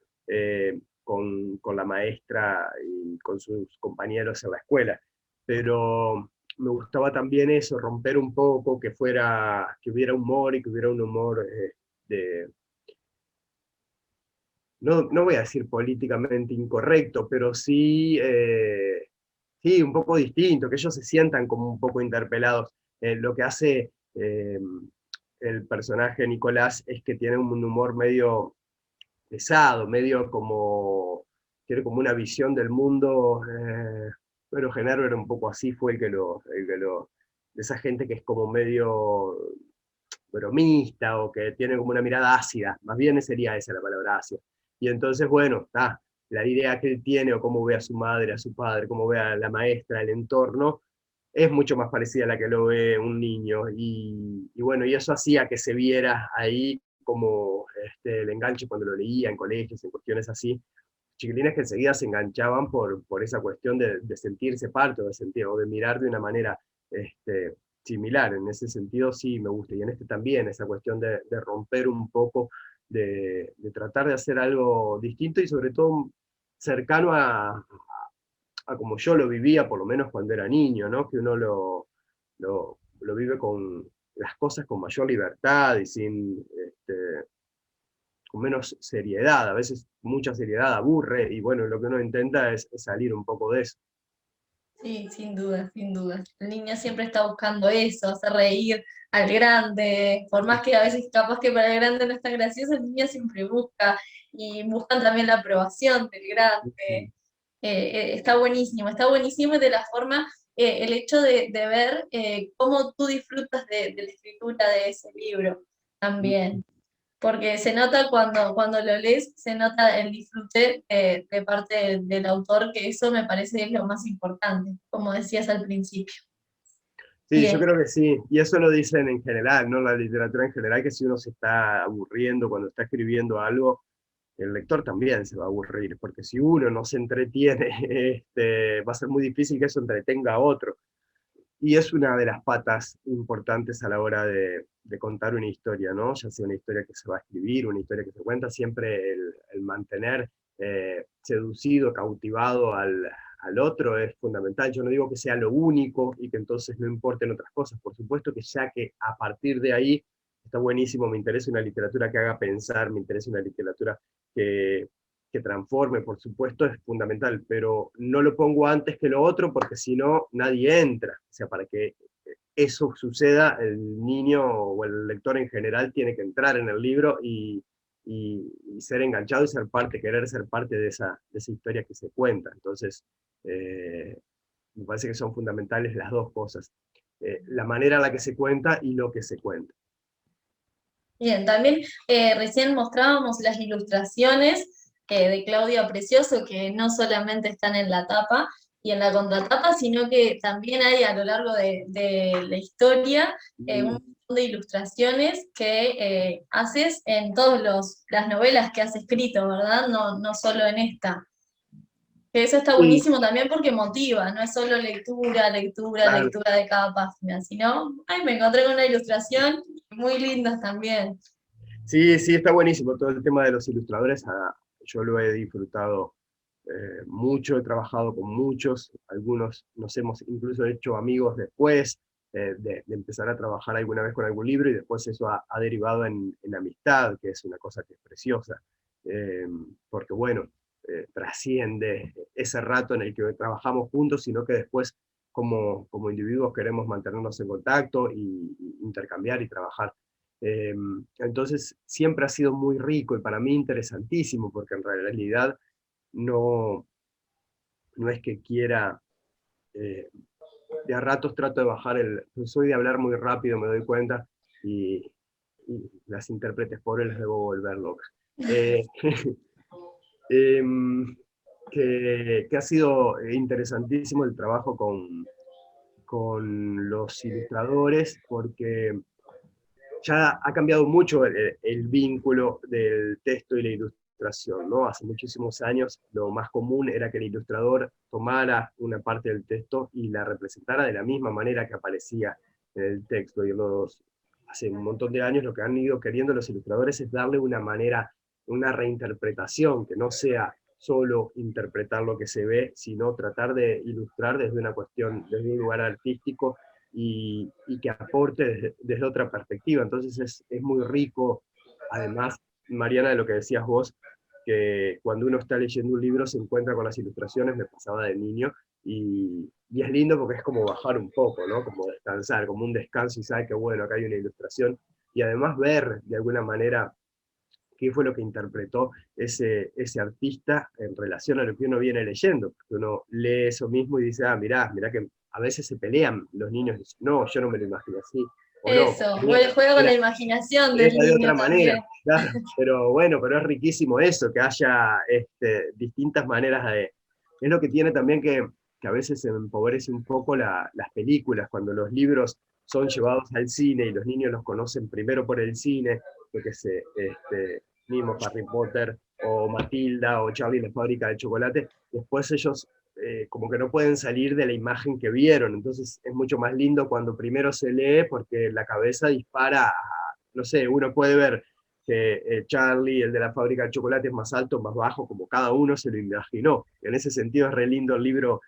Con la maestra y con sus compañeros en la escuela. Pero me gustaba también eso, romper un poco, que hubiera humor y que hubiera un humor de, no voy a decir políticamente incorrecto, pero sí, sí, un poco distinto, que ellos se sientan como un poco interpelados. Lo que hace el personaje Nicolás es que tiene un humor medio pesado, medio como, tiene como una visión del mundo, bueno, Genaro era un poco así, fue de esa gente que es como medio bromista o que tiene como una mirada ácida, más bien sería esa la palabra ácida. Y entonces, bueno, está, la idea que él tiene o cómo ve a su madre, a su padre, cómo ve a la maestra, el entorno, es mucho más parecida a la que lo ve un niño. Y bueno, y eso hacía que se viera ahí como el enganche cuando lo leía en colegios, en cuestiones así, chiquilines que enseguida se enganchaban por esa cuestión de sentirse parte o de, sentir, o de mirar de una manera este, similar. En ese sentido sí me gusta, y en este también, esa cuestión de romper un poco, de tratar de hacer algo distinto y sobre todo cercano a como yo lo vivía, por lo menos cuando era niño, ¿no? Que uno lo vive con las cosas con mayor libertad y sin, con menos seriedad. A veces mucha seriedad aburre y bueno, lo que uno intenta es salir un poco de eso. Sí, sin duda, sin duda. El niño siempre está buscando eso, hacer reír al grande, por más que a veces capaz que para el grande no está gracioso, el niño siempre busca y buscan también la aprobación del grande. Está buenísimo de la forma, el hecho de ver cómo tú disfrutas de la escritura de ese libro también. Porque se nota cuando lo lees, se nota el disfrute de parte del autor, que eso me parece es lo más importante, como decías al principio. Sí, yo Bien, creo que sí, y eso lo dicen en general, ¿no? La literatura en general, que si uno se está aburriendo cuando está escribiendo algo, el lector también se va a aburrir, porque si uno no se entretiene, va a ser muy difícil que eso entretenga a otro. Y es una de las patas importantes a la hora de contar una historia, ¿no? Ya sea una historia que se va a escribir, una historia que se cuenta, siempre el mantener seducido, cautivado al otro es fundamental. Yo no digo que sea lo único y que entonces no importen otras cosas, por supuesto que ya que a partir de ahí está buenísimo, me interesa una literatura que haga pensar, me interesa una literatura que, que transforme, por supuesto, es fundamental, pero no lo pongo antes que lo otro porque si no, nadie entra. O sea, para que eso suceda, el niño o el lector en general tiene que entrar en el libro y ser enganchado y ser parte, querer ser parte de esa historia que se cuenta. Entonces, me parece que son fundamentales las dos cosas. La manera en la que se cuenta y lo que se cuenta. bien. También recién mostrábamos las ilustraciones de Claudia Precioso, que no solamente están en la tapa y en la contratapa, sino que también hay a lo largo de la historia un Mm. montón de ilustraciones que haces en todas las novelas que has escrito, ¿verdad? No, no solo en esta. Que eso está Sí, buenísimo también porque motiva, no es solo lectura, lectura, claro. lectura de cada página, sino, ay, me encontré con una ilustración muy lindas también. Sí, sí, está buenísimo todo el tema de los ilustradores. Yo lo he disfrutado mucho, he trabajado con muchos, algunos nos hemos incluso hecho amigos después de empezar a trabajar alguna vez con algún libro y después eso ha derivado en amistad, que es una cosa que es preciosa, eh, porque bueno, trasciende ese rato en el que trabajamos juntos, sino que después como individuos queremos mantenernos en contacto y intercambiar y trabajar. Eh, entonces siempre ha sido muy rico y para mí interesantísimo, porque en realidad no, no es que quiera eh, de a ratos trato de bajar soy de hablar muy rápido, me doy cuenta, y las intérpretes pobres las debo volver locas. Em, que ha sido interesantísimo el trabajo con los ilustradores, porque ya ha cambiado mucho el vínculo del texto y la ilustración, ¿no? Hace muchísimos años lo más común era que el ilustrador tomara una parte del texto y la representara de la misma manera que aparecía en el texto, y hace un montón de años lo que han ido queriendo los ilustradores es darle una manera, una reinterpretación, que no sea solo interpretar lo que se ve, sino tratar de ilustrar desde una cuestión, desde un lugar artístico, y que aporte desde otra perspectiva. Entonces es muy rico, además, Mariana, de lo que decías vos, que cuando uno está leyendo un libro se encuentra con las ilustraciones, me pasaba de niño, y es lindo porque es como bajar un poco, ¿no? Como descansar, como un descanso, y saber que bueno, acá hay una ilustración, y además ver de alguna manera qué fue lo que interpretó ese artista en relación a lo que uno viene leyendo, porque uno lee eso mismo y dice, ah, mirá que a veces se pelean los niños, y dicen, no, yo no me lo imagino así, o no, Eso, juega con la imaginación del era de niño otra también. manera, claro, pero bueno, pero es riquísimo eso, que haya distintas maneras de... Es lo que tiene también que a veces se empobrece un poco las películas, cuando los libros son llevados al cine y los niños los conocen primero por el cine, yo qué sé, mismo Harry Potter, o Matilda, o Charlie y la fábrica de chocolate, después ellos como que no pueden salir de la imagen que vieron, entonces es mucho más lindo cuando primero se lee, porque la cabeza dispara, no sé, uno puede ver que Charlie, el de la fábrica de chocolate, es más alto, más bajo, como cada uno se lo imaginó. En ese sentido es re lindo el libro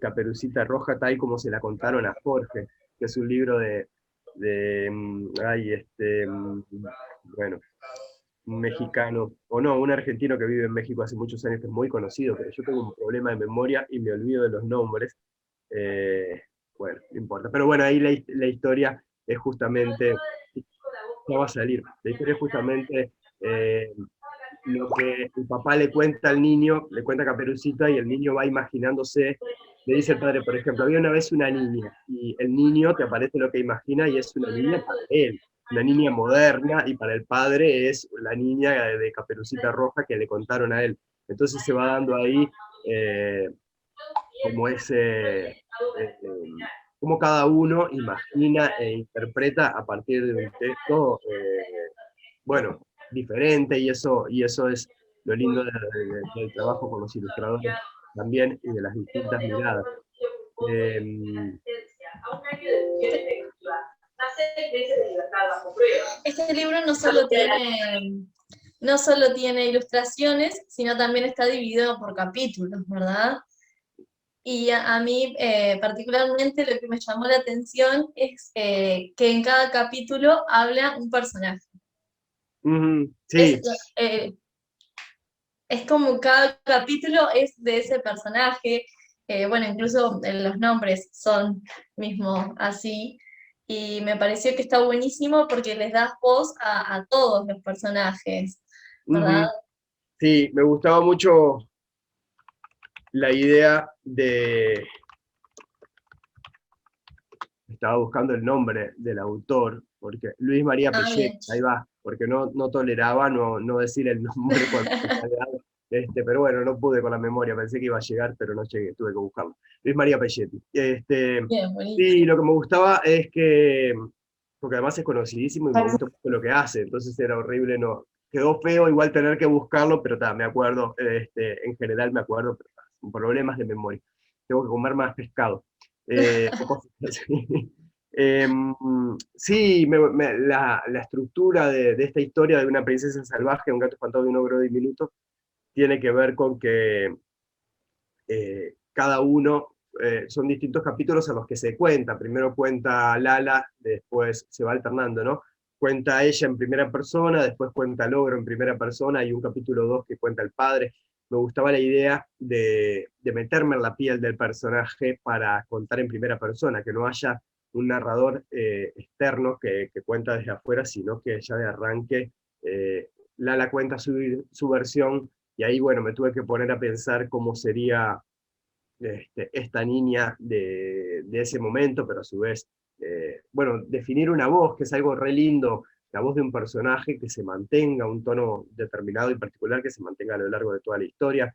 Caperucita Roja, tal como se la contaron a Jorge, que es un libro bueno, un mexicano, o no, un argentino que vive en México hace muchos años, que es muy conocido, pero yo tengo un problema de memoria y me olvido de los nombres. Eh, bueno, no importa. Pero bueno, ahí la historia es justamente, ya va a salir, la historia es justamente lo que el papá le cuenta al niño, le cuenta a Caperucita, y el niño va imaginándose, le dice el padre, por ejemplo, había una vez una niña, y el niño te aparece lo que imagina, y es una niña para él, una niña moderna, y para el padre es la niña de Caperucita Roja que le contaron a él. Entonces se va dando ahí eh, como como cada uno imagina e interpreta a partir de un texto, bueno, diferente, y eso es lo lindo del trabajo con los ilustradores también, y de las distintas miradas. Eh, Este libro no solo tiene ilustraciones, sino también está dividido por capítulos, ¿verdad? Y a mí particularmente lo que me llamó la atención es que en cada capítulo habla un personaje. Es, sí, eh, es como cada capítulo es de ese personaje, bueno, incluso los nombres son mismo así, y me pareció que está buenísimo porque les das voz a todos los personajes, ¿verdad? sí, me gustaba mucho la idea de... Estaba buscando el nombre del autor, porque Luis María Ah, Pellet, bien. ahí va, porque no toleraba no decir el nombre cuando salía, pero bueno, no pude con la memoria, pensé que iba a llegar, pero no llegué, tuve que buscarlo. Luis María Pelletti. Bien, buenísimo. Sí, lo que me gustaba es que, porque además es conocidísimo y me gusta mucho lo que hace, entonces era horrible, no, quedó feo igual tener que buscarlo, pero me acuerdo, en general me acuerdo, pero con problemas de memoria. Tengo que comer más pescado. O cosas así. Sí, la estructura de esta historia de una princesa salvaje, un gato espantado de un ogro diminuto, tiene que ver con que cada uno, son distintos capítulos a los que se cuenta. Primero cuenta Lala, después se va alternando, ¿no? Cuenta ella en primera persona, después cuenta el ogro en primera persona, y un capítulo 2 que cuenta el padre. Me gustaba la idea de meterme en la piel del personaje para contar en primera persona, que no haya un narrador externo que cuenta desde afuera, sino que ya de arranque Lala cuenta su versión, y ahí, bueno, me tuve que poner a pensar cómo sería esta niña de ese momento, pero a su vez, bueno, definir una voz, que es algo re lindo, la voz de un personaje que se mantenga, un tono determinado y particular que se mantenga a lo largo de toda la historia.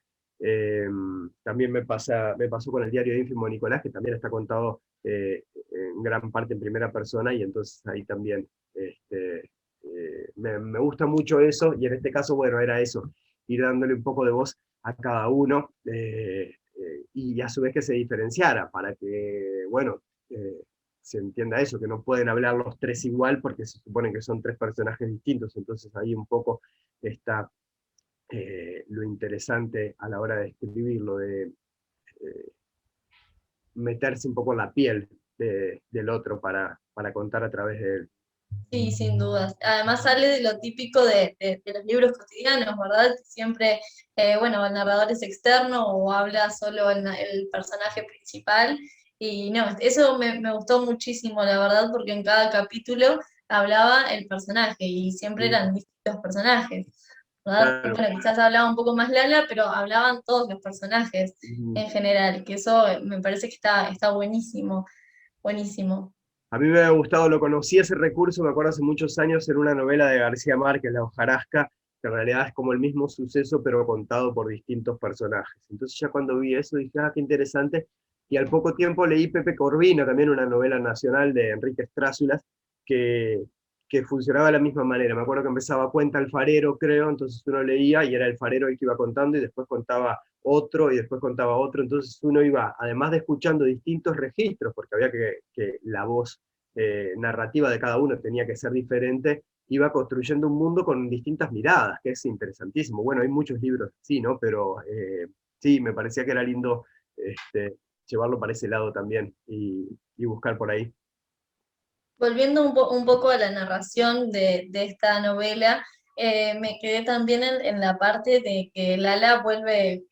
También me pasó con el diario de ínfimo Nicolás, que también está contado en gran parte en primera persona, y entonces ahí también me gusta mucho eso, y en este caso, bueno, era eso, ir dándole un poco de voz a cada uno, y a su vez que se diferenciara, para que, bueno, se entienda eso, que no pueden hablar los tres igual, porque se supone que son tres personajes distintos, entonces ahí un poco está lo interesante a la hora de escribirlo, de meterse un poco en la piel del otro para contar a través de él. Sí, sin dudas. Además sale de lo típico de los libros cotidianos, ¿verdad? Que siempre, bueno, el narrador es externo o habla solo el personaje principal. Y no, eso me gustó muchísimo, la verdad, porque en cada capítulo hablaba el personaje y siempre eran distintos personajes, ¿verdad? Claro. Bueno, quizás hablaba un poco más Lala, pero hablaban todos los personajes en general, que eso me parece que está buenísimo, buenísimo. A mí me ha gustado, lo conocí ese recurso, me acuerdo hace muchos años, en una novela de García Márquez, La hojarasca, que en realidad es como el mismo suceso, pero contado por distintos personajes. Entonces ya cuando vi eso dije, ah, qué interesante, y al poco tiempo leí Pepe Corvino, también una novela nacional de Enrique Strázulas, que, que funcionaba de la misma manera. Me acuerdo que empezaba Cuenta Alfarero, creo, entonces uno leía y era el farero el que iba contando, y después contaba otro, y después contaba otro, entonces uno iba, además de escuchando distintos registros, porque había que la voz narrativa de cada uno tenía que ser diferente, iba construyendo un mundo con distintas miradas, que es interesantísimo. Bueno, hay muchos libros así, ¿no? Pero sí, me parecía que era lindo llevarlo para ese lado también y buscar por ahí. Volviendo un poco a la narración de esta novela, me quedé también en la parte de que Lala vuelve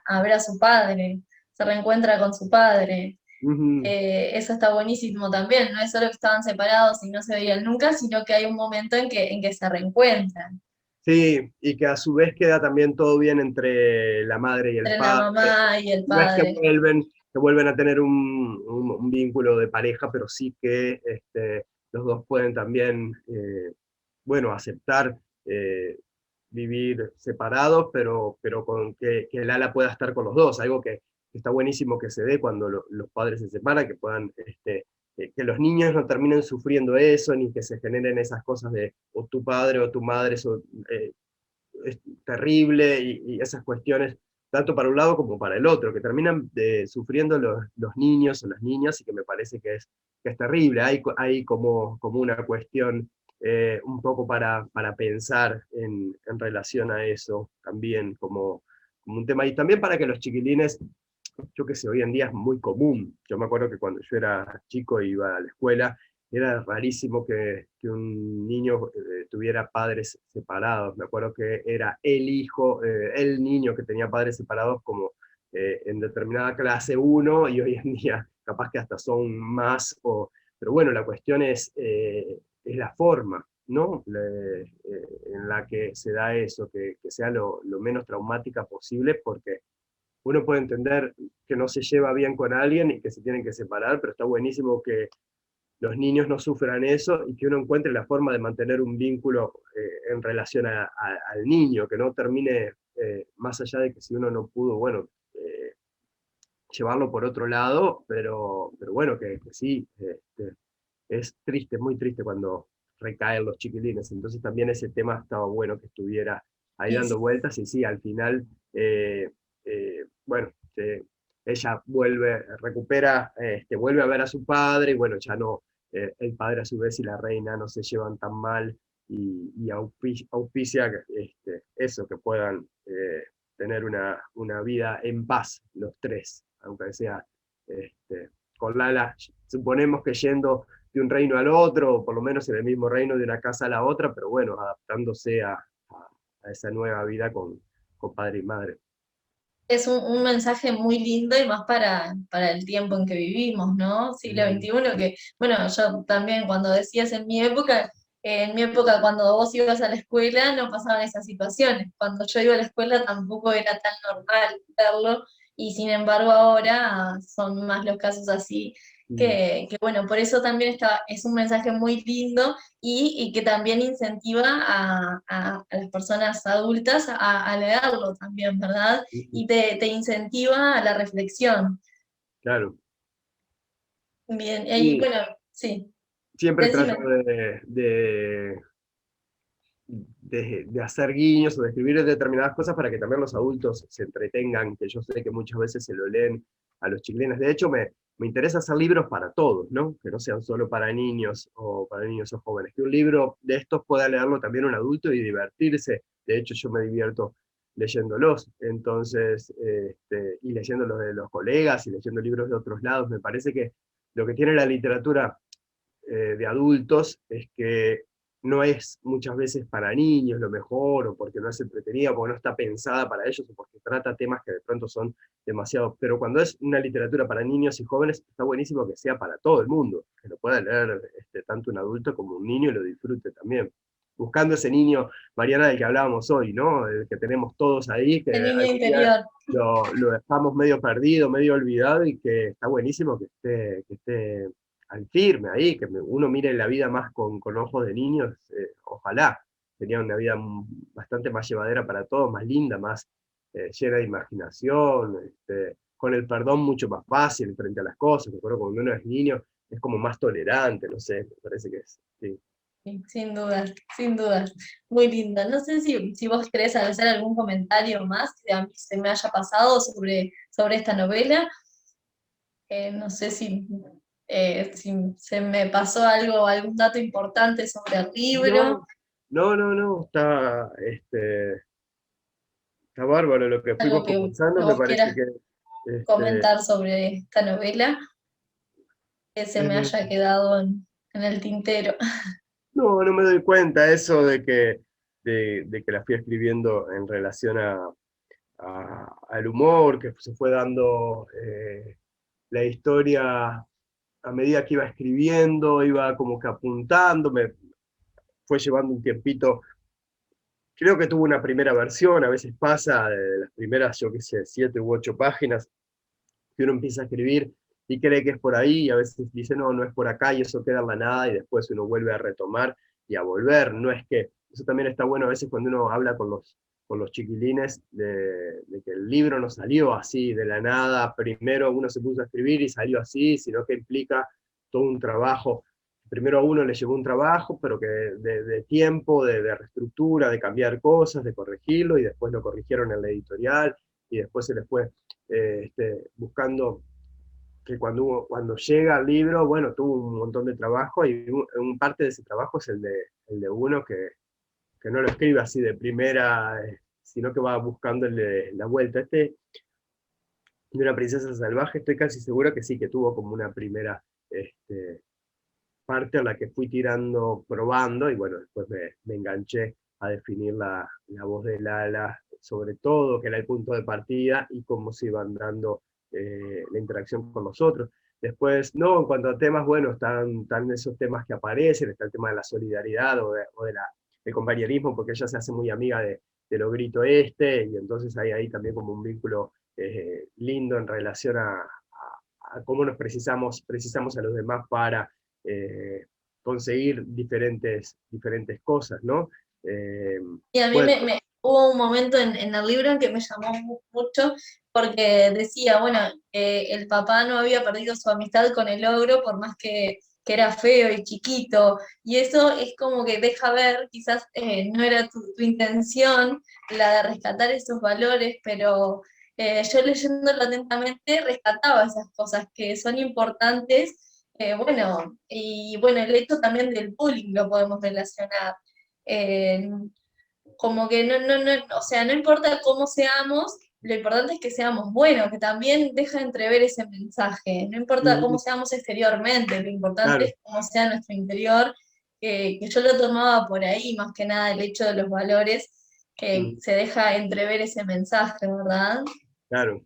a ver a su padre, se reencuentra con su padre. Ujú. Eso está buenísimo también, no es solo que estaban separados y no se veían nunca, sino que hay un momento en que se reencuentran, Sí, y que a su vez queda también todo bien entre la madre y el entre la padre. mamá y el No es padre. que vuelven a tener un vínculo de pareja, pero sí que los dos pueden también, bueno, aceptar vivir separados, pero con que el ala pueda estar con los dos, algo que está buenísimo que se dé cuando los padres se separan, que puedan, que los niños no terminen sufriendo eso, ni que se generen esas cosas de o tu padre o tu madre es terrible, y esas cuestiones, tanto para un lado como para el otro, que terminan sufriendo los niños o las niñas, y que me parece que es terrible. Hay como una cuestión un poco para pensar en relación a eso también, como un tema, y también para que los chiquilines, yo que sé, hoy en día es muy común. Yo me acuerdo que cuando yo era chico y iba a la escuela, era rarísimo que un niño tuviera padres separados. Me acuerdo que era el hijo, el niño que tenía padres separados como en determinada clase uno, y hoy en día capaz que hasta son más, pero bueno, la cuestión es la forma, ¿no? En la que se da eso, que sea lo menos traumática posible, porque uno puede entender que no se lleva bien con alguien y que se tienen que separar, pero está buenísimo que los niños no sufran eso, y que uno encuentre la forma de mantener un vínculo en relación al niño, que no termine, más allá de que si uno no pudo, bueno, llevarlo por otro lado, pero bueno, que sí, es triste, muy triste cuando recaen los chiquilines. Entonces también ese tema estaba bueno que estuviera ahí Y dando vueltas, y sí, al final, bueno, ella recupera, vuelve a ver a su padre, y bueno, ya no, el padre a su vez y la reina no se llevan tan mal, y auspicia eso, que puedan tener una vida en paz los tres, aunque sea con Lala, suponemos que yendo de un reino al otro, o por lo menos en el mismo reino, de una casa a la otra, pero bueno, adaptándose a esa nueva vida con padre y madre. es un mensaje muy lindo y más para el tiempo en que vivimos, ¿no? Siglo Mm. XXI, que, bueno, yo también cuando decías en mi época cuando vos ibas a la escuela no pasaban esas situaciones. Cuando yo iba a la escuela tampoco era tan normal verlo y sin embargo ahora son más los casos así, que bueno, por eso también es un mensaje muy lindo y que también incentiva a las personas adultas a leerlo también, ¿verdad? Mm, Y te incentiva a la reflexión. claro. Bien, y Y bueno, sí, siempre trato decime. de hacer guiños o de escribir determinadas cosas para que también los adultos se entretengan, que yo sé que muchas veces se lo leen a los chiquilines. De hecho, me interesa hacer libros para todos, ¿no? Que no sean solo para niños o jóvenes. Que un libro de estos pueda leerlo también un adulto y divertirse. De hecho, yo me divierto leyéndolos. Entonces, y leyendo los de los colegas y leyendo libros de otros lados. Me parece que lo que tiene la literatura de adultos es que no es muchas veces para niños lo mejor, o porque no es entretenida, o porque no está pensada para ellos, o porque trata temas que de pronto son demasiado. Pero cuando es una literatura para niños y jóvenes, está buenísimo que sea para todo el mundo, que lo pueda leer tanto un adulto como un niño y lo disfrute también. Buscando ese niño, Mariana, del que hablábamos hoy, ¿no? El que tenemos todos ahí, que El niño algún día interior. lo dejamos medio perdido, medio olvidado, y que está buenísimo que esté al firme ahí, que uno mire la vida más con ojos de niños, ojalá, sería una vida bastante más llevadera para todos, más linda, más llena de imaginación, con el perdón mucho más fácil frente a las cosas. Recuerdo cuando uno es niño es como más tolerante, no sé, me parece que es, sí. Sí, sin dudas, sin dudas. Muy linda. No sé si vos querés hacer algún comentario más que a mí se me haya pasado sobre esta novela. No sé si se me pasó algún dato importante sobre el libro, No, no, está bárbaro lo que algo fuimos que conversando, me vos parece quieras que este, comentar sobre esta novela que se me eh, haya quedado en el tintero. no me doy cuenta eso de que la fui escribiendo en relación al humor, que se fue dando la historia a medida que iba escribiendo, iba como que apuntando, me fue llevando un tiempito. Creo que tuvo una primera versión, a veces pasa de las primeras, yo qué sé, 7 u 8 páginas, que uno empieza a escribir y cree que es por ahí, y a veces dice, no, no es por acá, y eso queda en la nada, y después uno vuelve a retomar y a volver. No es que, eso también está bueno a veces cuando uno habla con los chiquilines, de que el libro no salió así de la nada, primero uno se puso a escribir y salió así, sino que implica todo un trabajo. Primero a uno le llevó un trabajo, pero que de tiempo, de reestructura, de cambiar cosas, de corregirlo, y después lo corrigieron en la editorial, y después se les fue buscando que cuando llega al libro, bueno, tuvo un montón de trabajo, y un parte de ese trabajo es el de uno que no lo escribe así de primera, sino que va buscando la vuelta. De una princesa salvaje, estoy casi seguro que sí, que tuvo como una primera este, parte a la que fui tirando, probando, y bueno, después me enganché a definir la voz de Lala, sobre todo, que era el punto de partida, y cómo se iban dando la interacción con los otros. Después, no, en cuanto a temas, bueno, están esos temas que aparecen, está el tema de la solidaridad del compañerismo, porque ella se hace muy amiga de Logrito y entonces hay ahí también como un vínculo lindo en relación a cómo precisamos a los demás para conseguir diferentes cosas, ¿no? Eh, Y a mí bueno, hubo un momento en el libro en que me llamó mucho porque decía, bueno, el papá no había perdido su amistad con el ogro por más que era feo y chiquito. Y eso es como que deja ver, quizás no era tu intención la de rescatar esos valores, pero yo leyéndolo atentamente rescataba esas cosas que son importantes. Bueno, y bueno, el hecho también del bullying lo podemos relacionar. Eh, Como que o sea, no importa cómo seamos, lo importante es que seamos buenos, que también deja entrever ese mensaje. No importa cómo seamos exteriormente, lo importante claro, es cómo sea nuestro interior, que yo lo tomaba por ahí, más que nada el hecho de los valores, que se deja entrever ese mensaje, ¿verdad? claro.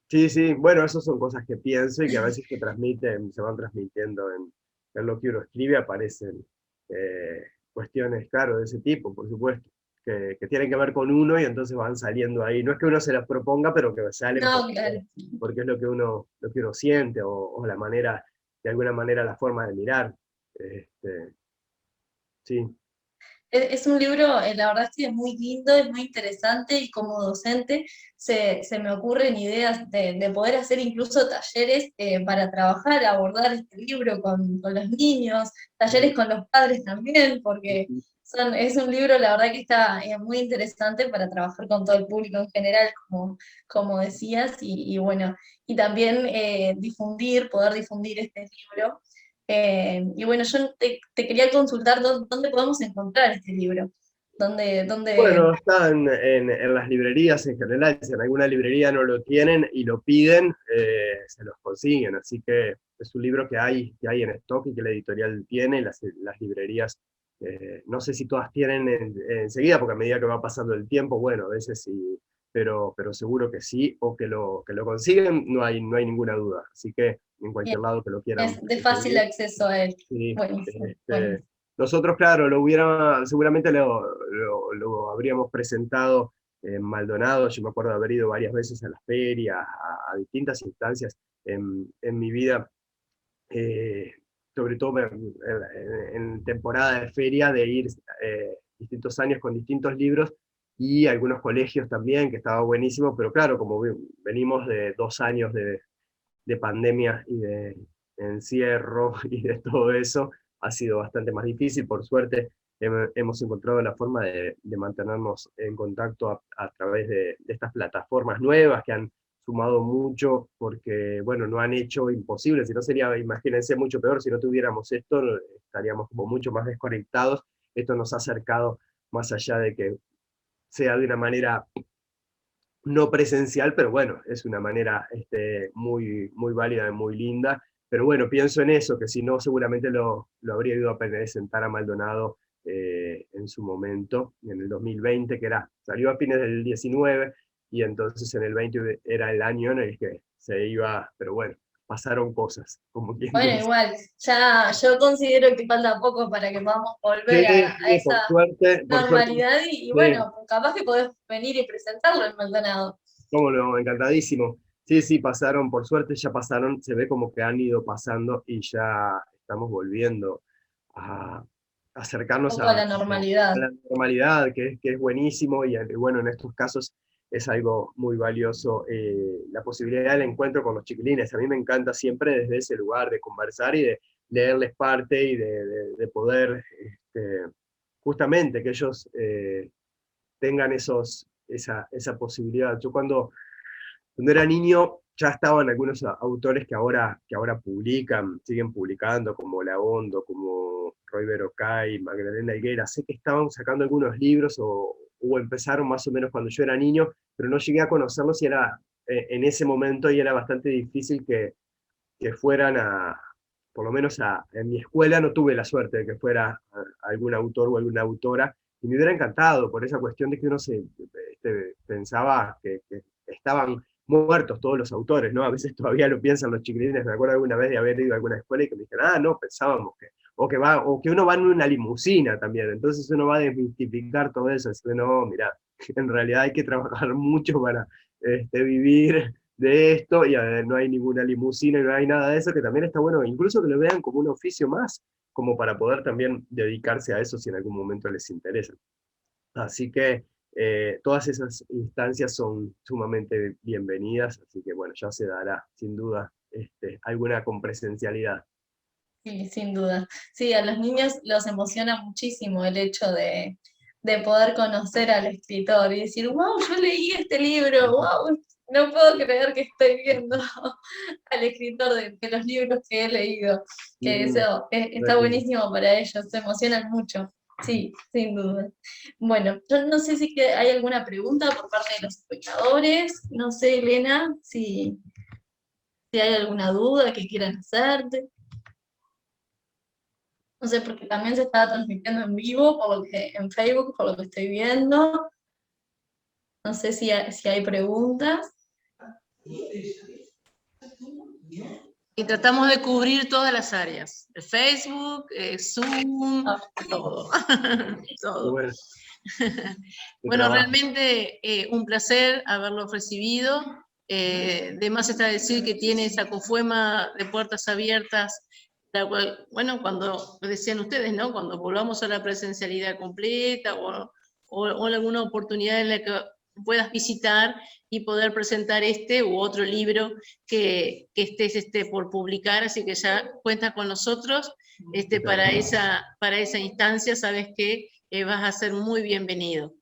Sí, sí, bueno, esas son cosas que pienso y que a veces se van transmitiendo en lo que uno escribe, aparecen cuestiones, claro, de ese tipo, por supuesto. que tienen que ver con uno y entonces van saliendo ahí. No es que uno se las proponga, pero que salen No, claro. porque es lo que uno siente o la manera, de alguna manera la forma de mirar. Sí. Es un libro, la verdad es que es muy lindo, es muy interesante y como docente se me ocurren ideas de poder hacer incluso talleres para trabajar, abordar este libro con los niños, talleres con los padres también, porque es un libro, la verdad que está muy interesante para trabajar con todo el público en general, como decías, y bueno, y también poder difundir este libro. Y bueno, yo te quería consultar dónde podemos encontrar este libro. ¿Dónde? Bueno, está en las librerías en general. Si en alguna librería no lo tienen y lo piden, se los consiguen. Así que es un libro que hay en stock y que la editorial tiene. Las librerías, no sé si todas tienen enseguida, porque a medida que va pasando el tiempo, bueno, a veces sí, pero seguro que sí, o que lo consiguen, no hay ninguna duda. Así que en cualquier lado que lo quieran Es de fácil conseguir. acceso a él. Sí, Buenísimo, este, buenísimo. nosotros, claro, seguramente lo habríamos presentado en Maldonado. Yo me acuerdo de haber ido varias veces a las ferias, a distintas instancias en mi vida, eh, sobre todo en temporada de feria, de ir distintos años con distintos libros y algunos colegios también, que estaba buenísimo, pero claro, como venimos de 2 años de pandemia y de encierro y de todo eso, ha sido bastante más difícil. Por suerte hemos encontrado la forma de mantenernos en contacto a través de estas plataformas nuevas que han sumado mucho, porque bueno, no han hecho imposible, si no sería, imagínense, mucho peor, si no tuviéramos esto, estaríamos como mucho más desconectados. Esto nos ha acercado más allá de que sea de una manera no presencial, pero bueno, es una manera muy, muy válida y muy linda. Pero bueno, pienso en eso, que si no, seguramente lo habría ido a presentar a Maldonado en su momento, en el 2020, salió a fines del 19, y entonces en el 20 era el año en el que se iba, pero bueno, pasaron cosas, como quien Bueno, dice. igual, ya yo considero que falta poco para que podamos volver a Sí, esa por suerte, normalidad y sí. bueno, capaz que podés venir y presentarlo en Maldonado. Cómo no, encantadísimo. Sí, sí, pasaron, por suerte ya pasaron, se ve como que han ido pasando y ya estamos volviendo a Un acercarnos poco a la a normalidad. la normalidad, que es buenísimo, y bueno, en estos casos es algo muy valioso, la posibilidad del encuentro con los chiquilines. A mí me encanta siempre desde ese lugar de conversar y de leerles parte y de poder, justamente, que ellos tengan esa posibilidad. Yo cuando era niño ya estaban algunos autores que ahora publican, siguen publicando, como La Hondo, como Roy Berocay, Magdalena Higuera. Sé que estaban sacando algunos libros o empezaron más o menos cuando yo era niño, pero no llegué a conocerlos y era en ese momento, y era bastante difícil que fueran por lo menos en mi escuela no tuve la suerte de que fuera algún autor o alguna autora, y me hubiera encantado por esa cuestión de que uno pensaba que estaban muertos todos los autores, ¿no? A veces todavía lo piensan los chiquilines. Me acuerdo alguna vez de haber ido a alguna escuela y que me dijeron, no, pensábamos o que uno va en una limusina también, entonces uno va a desmistificar todo eso, así que no, mira, en realidad hay que trabajar mucho para vivir de esto, y no hay ninguna limusina y no hay nada de eso, que también está bueno, incluso que lo vean como un oficio más, como para poder también dedicarse a eso si en algún momento les interesa. Así que todas esas instancias son sumamente bienvenidas, así que bueno, ya se dará sin duda alguna con presencialidad. Sí, sin duda. Sí, a los niños los emociona muchísimo el hecho de poder conocer al escritor y decir, wow, yo leí este libro, wow, no puedo creer que estoy viendo al escritor de los libros que he leído. Que Mm, eso está re lindo. buenísimo para ellos, se emocionan mucho. Sí, sin duda. Bueno, yo no sé si hay alguna pregunta por parte de los espectadores. No sé, Elena, si hay alguna duda que quieran hacerte. No sé, porque también se estaba transmitiendo en vivo, en Facebook, por lo que estoy viendo. No sé si hay preguntas. Y tratamos de cubrir todas las áreas, el Facebook, Zoom, Ah, todo. Todo. Bueno, Bueno, trabajo. realmente un placer haberlo recibido. De más está decir que tiene esa COFUEMA de puertas abiertas, la cual, bueno, cuando decían ustedes, ¿no? Cuando volvamos a la presencialidad completa o alguna oportunidad en la que puedas visitar y poder presentar este u otro libro que estés por publicar, así que ya cuenta con nosotros para esa instancia, sabes que vas a ser muy bienvenido.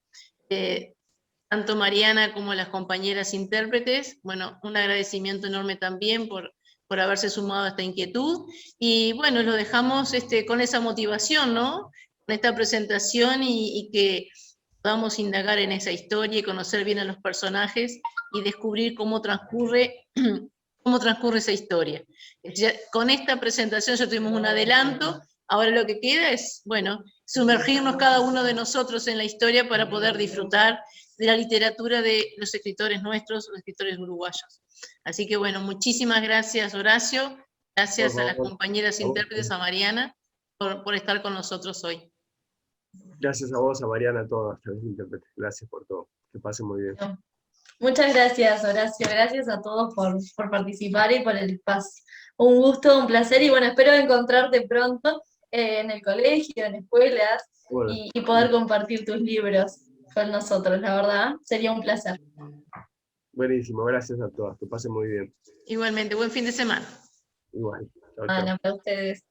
Tanto Mariana como las compañeras intérpretes, bueno, un agradecimiento enorme también por haberse sumado a esta inquietud, y bueno, lo dejamos con esa motivación, ¿no? Con esta presentación y que podamos indagar en esa historia y conocer bien a los personajes y descubrir cómo transcurre esa historia. Con esta presentación ya tuvimos un adelanto, ahora lo que queda es, bueno, sumergirnos cada uno de nosotros en la historia para poder disfrutar de la literatura de los escritores nuestros, los escritores uruguayos. Así que bueno, muchísimas gracias, Horacio, gracias a las compañeras intérpretes, a Mariana, por estar con nosotros hoy. Gracias a vos, a Mariana, a todas las intérpretes. Gracias por todo. Que pasen muy bien. Muchas gracias, Horacio. Gracias a todos por participar y por el espacio. Un gusto, un placer, y bueno, espero encontrarte pronto en el colegio, en escuelas, Bueno, y poder compartir tus libros con nosotros, la verdad, sería un placer. buenísimo, gracias a todas. Que pasen muy bien. Igualmente, buen fin de semana. Igual. Chau, chau. Bueno, para ustedes.